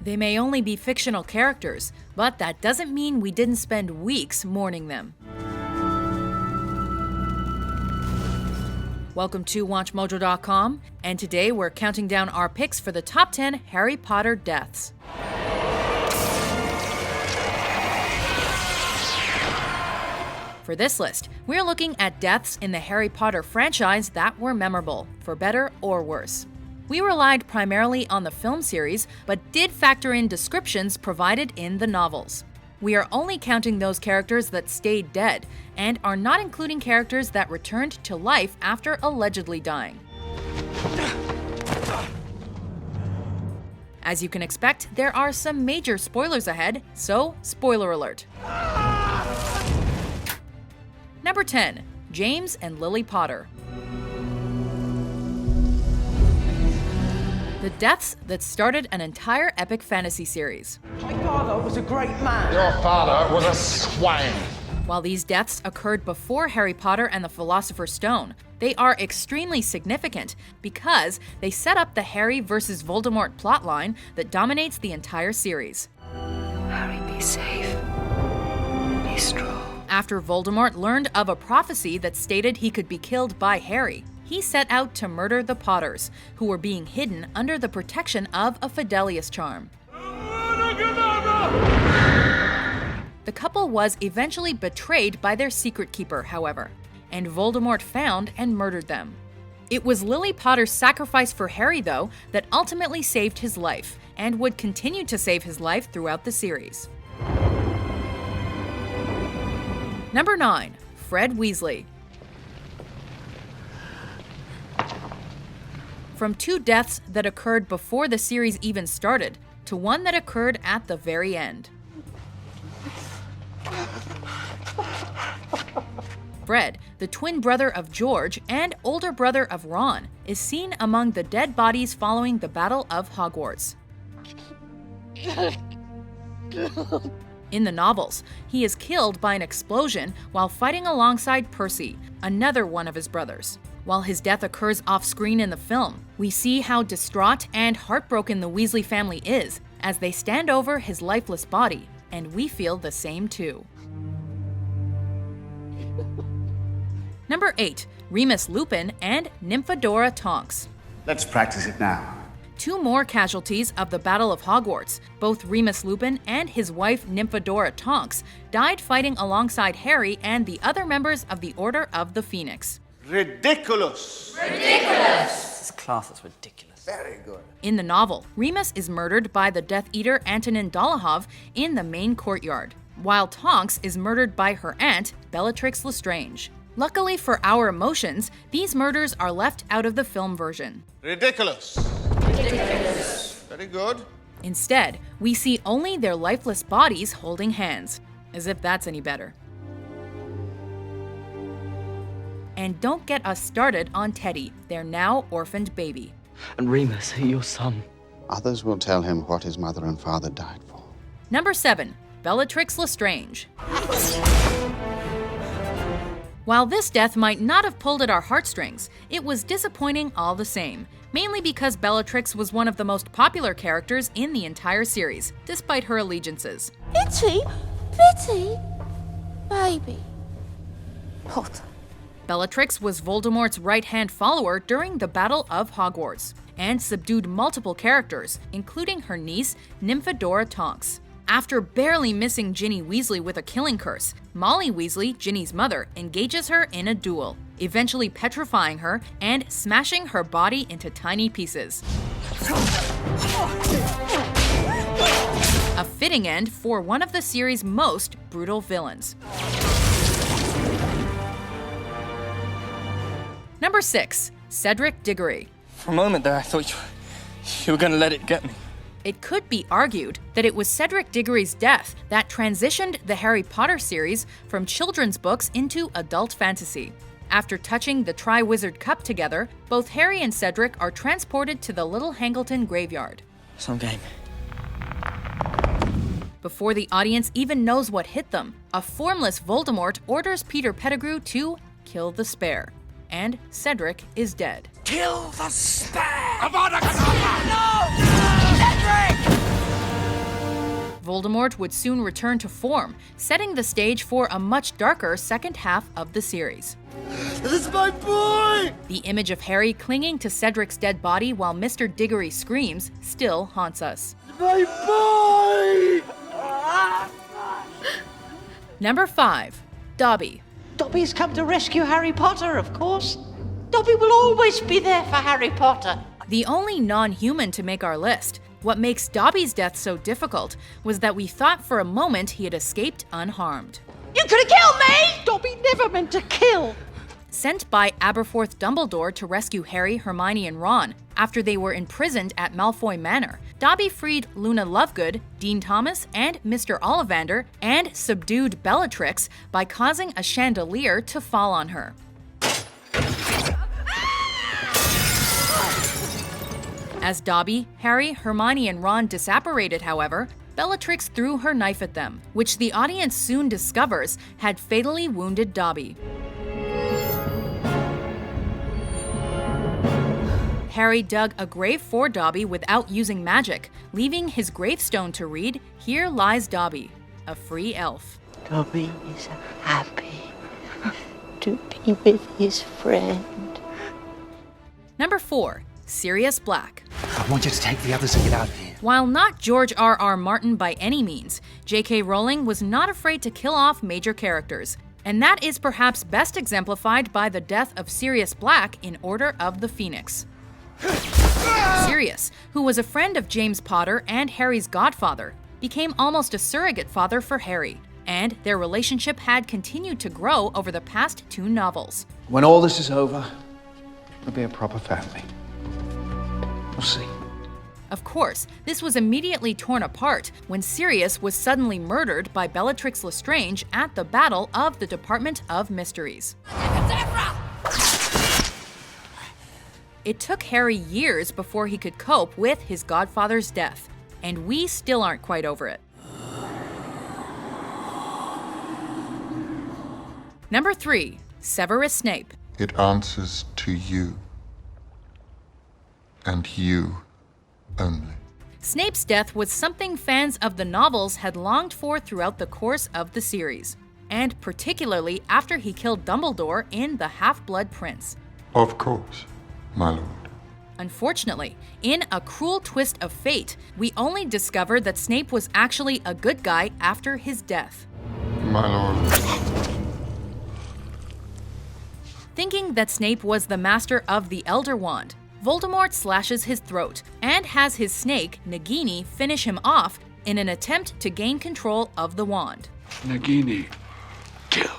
They may only be fictional characters, but that doesn't mean we didn't spend weeks mourning them. Welcome to WatchMojo.com, and today we're counting down our picks for the top 10 Harry Potter deaths. For this list, we're looking at deaths in the Harry Potter franchise that were memorable, for better or worse. We relied primarily on the film series, but did factor in descriptions provided in the novels. We are only counting those characters that stayed dead, and are not including characters that returned to life after allegedly dying. As you can expect, there are some major spoilers ahead, so spoiler alert. Number 10. James and Lily Potter. The deaths that started an entire epic fantasy series. My father was a great man. Your father was a swine. While these deaths occurred before Harry Potter and the Philosopher's Stone, they are extremely significant because they set up the Harry versus Voldemort plotline that dominates the entire series. Harry, be safe. Be strong. After Voldemort learned of a prophecy that stated he could be killed by Harry, he set out to murder the Potters, who were being hidden under the protection of a Fidelius charm. The couple was eventually betrayed by their secret keeper, however, and Voldemort found and murdered them. It was Lily Potter's sacrifice for Harry, though, that ultimately saved his life, and would continue to save his life throughout the series. Number 9. Fred Weasley. From two deaths that occurred before the series even started, to one that occurred at the very end. Fred, the twin brother of George and older brother of Ron, is seen among the dead bodies following the Battle of Hogwarts. In the novels, he is killed by an explosion while fighting alongside Percy, another one of his brothers. While his death occurs off-screen in the film, we see how distraught and heartbroken the Weasley family is as they stand over his lifeless body, and we feel the same too. Number 8. Remus Lupin and Nymphadora Tonks. Let's practice it now. Two more casualties of the Battle of Hogwarts. Both Remus Lupin and his wife Nymphadora Tonks died fighting alongside Harry and the other members of the Order of the Phoenix. Ridiculous! This class is ridiculous. Very good. In the novel, Remus is murdered by the Death Eater Antonin Dolohov in the main courtyard, while Tonks is murdered by her aunt, Bellatrix Lestrange. Luckily for our emotions, these murders are left out of the film version. Ridiculous. Very good. Instead, we see only their lifeless bodies holding hands, as if that's any better. And don't get us started on Teddy, their now orphaned baby. And Remus, your son. Others will tell him what his mother and father died for. Number 7. Bellatrix Lestrange. While this death might not have pulled at our heartstrings, it was disappointing all the same, mainly because Bellatrix was one of the most popular characters in the entire series, despite her allegiances. Itty bitty baby Potter. Bellatrix was Voldemort's right-hand follower during the Battle of Hogwarts, and subdued multiple characters, including her niece, Nymphadora Tonks. After barely missing Ginny Weasley with a killing curse, Molly Weasley, Ginny's mother, engages her in a duel, eventually petrifying her and smashing her body into tiny pieces. A fitting end for one of the series' most brutal villains. Number 6. Cedric Diggory. For a moment there, I thought you were going to let it get me. It could be argued that it was Cedric Diggory's death that transitioned the Harry Potter series from children's books into adult fantasy. After touching the Triwizard Cup together, both Harry and Cedric are transported to the Little Hangleton graveyard. Some game. Before the audience even knows what hit them, a formless Voldemort orders Peter Pettigrew to kill the spare. And Cedric is dead. Kill! Kill the spare! Avada Kedavra! No! Cedric! Voldemort would soon return to form, setting the stage for a much darker second half of the series. That's my boy! The image of Harry clinging to Cedric's dead body while Mr. Diggory screams still haunts us. My boy! Number 5. Dobby. Dobby's come to rescue Harry Potter, of course. Dobby will always be there for Harry Potter. The only non-human to make our list. What makes Dobby's death so difficult was that we thought for a moment he had escaped unharmed. You could have killed me! Dobby never meant to kill. Sent by Aberforth Dumbledore to rescue Harry, Hermione, and Ron after they were imprisoned at Malfoy Manor, Dobby freed Luna Lovegood, Dean Thomas, and Mr. Ollivander, and subdued Bellatrix by causing a chandelier to fall on her. As Dobby, Harry, Hermione, and Ron disapparated, however, Bellatrix threw her knife at them, which the audience soon discovers had fatally wounded Dobby. Harry dug a grave for Dobby without using magic, leaving his gravestone to read, "Here lies Dobby, a free elf." Dobby is happy to be with his friend. Number 4. Sirius Black. I want you to take the others and get out of here. While not George R.R. Martin by any means, J.K. Rowling was not afraid to kill off major characters, and that is perhaps best exemplified by the death of Sirius Black in Order of the Phoenix. Sirius, who was a friend of James Potter and Harry's godfather, became almost a surrogate father for Harry, and their relationship had continued to grow over the past 2 novels. When all this is over, we'll be a proper family. We'll see. Of course, this was immediately torn apart when Sirius was suddenly murdered by Bellatrix Lestrange at the Battle of the Department of Mysteries. It took Harry years before he could cope with his godfather's death, and we still aren't quite over it. Number 3. Severus Snape. It answers to you. And you only. Snape's death was something fans of the novels had longed for throughout the course of the series, and particularly after he killed Dumbledore in The Half-Blood Prince. Of course, my lord. Unfortunately, in a cruel twist of fate, we only discovered that Snape was actually a good guy after his death. My lord. Thinking that Snape was the master of the Elder Wand, Voldemort slashes his throat and has his snake, Nagini, finish him off in an attempt to gain control of the wand. Nagini, kill.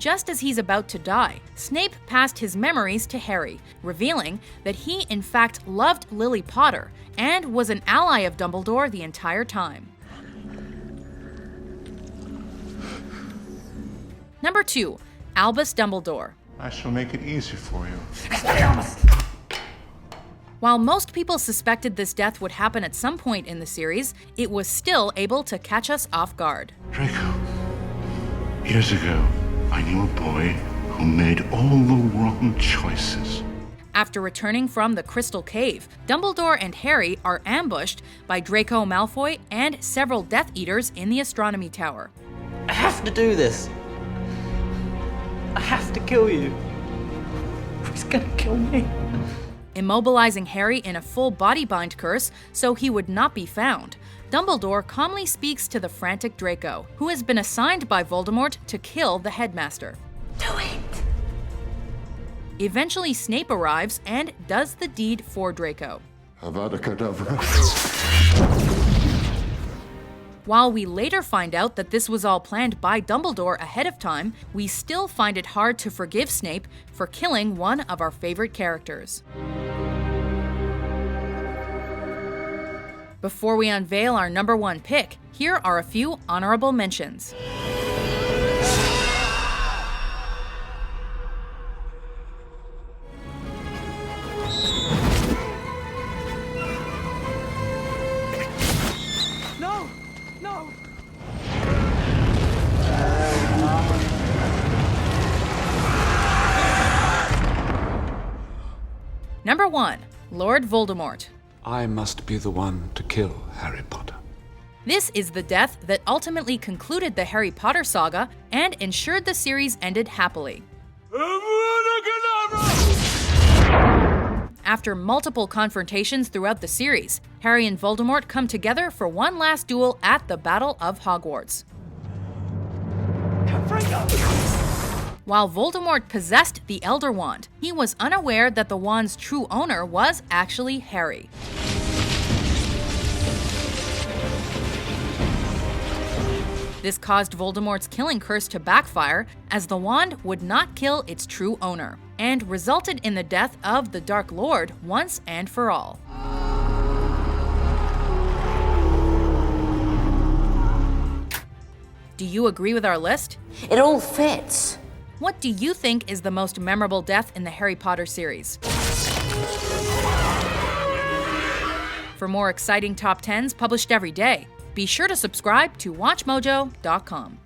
Just as he's about to die, Snape passed his memories to Harry, revealing that he in fact loved Lily Potter and was an ally of Dumbledore the entire time. Number 2. Albus Dumbledore. I shall make it easy for you. While most people suspected this death would happen at some point in the series, it was still able to catch us off guard. Draco, years ago, I knew a boy who made all the wrong choices. After returning from the Crystal Cave, Dumbledore and Harry are ambushed by Draco Malfoy and several Death Eaters in the Astronomy Tower. I have to do this. I have to kill you. He's gonna kill me. Immobilizing Harry in a full body bind curse so he would not be found, Dumbledore calmly speaks to the frantic Draco, who has been assigned by Voldemort to kill the headmaster. Do it! Eventually, Snape arrives and does the deed for Draco. Avada Kedavra. While we later find out that this was all planned by Dumbledore ahead of time, we still find it hard to forgive Snape for killing one of our favorite characters. Before we unveil our number 1 pick, here are a few honorable mentions. Number 1, Lord Voldemort. I must be the one to kill Harry Potter. This is the death that ultimately concluded the Harry Potter saga and ensured the series ended happily. After multiple confrontations throughout the series, Harry and Voldemort come together for one last duel at the Battle of Hogwarts. While Voldemort possessed the Elder Wand, he was unaware that the wand's true owner was actually Harry. This caused Voldemort's killing curse to backfire, as the wand would not kill its true owner, and resulted in the death of the Dark Lord once and for all. Do you agree with our list? It all fits. What do you think is the most memorable death in the Harry Potter series? For more exciting top 10s published every day, be sure to subscribe to WatchMojo.com.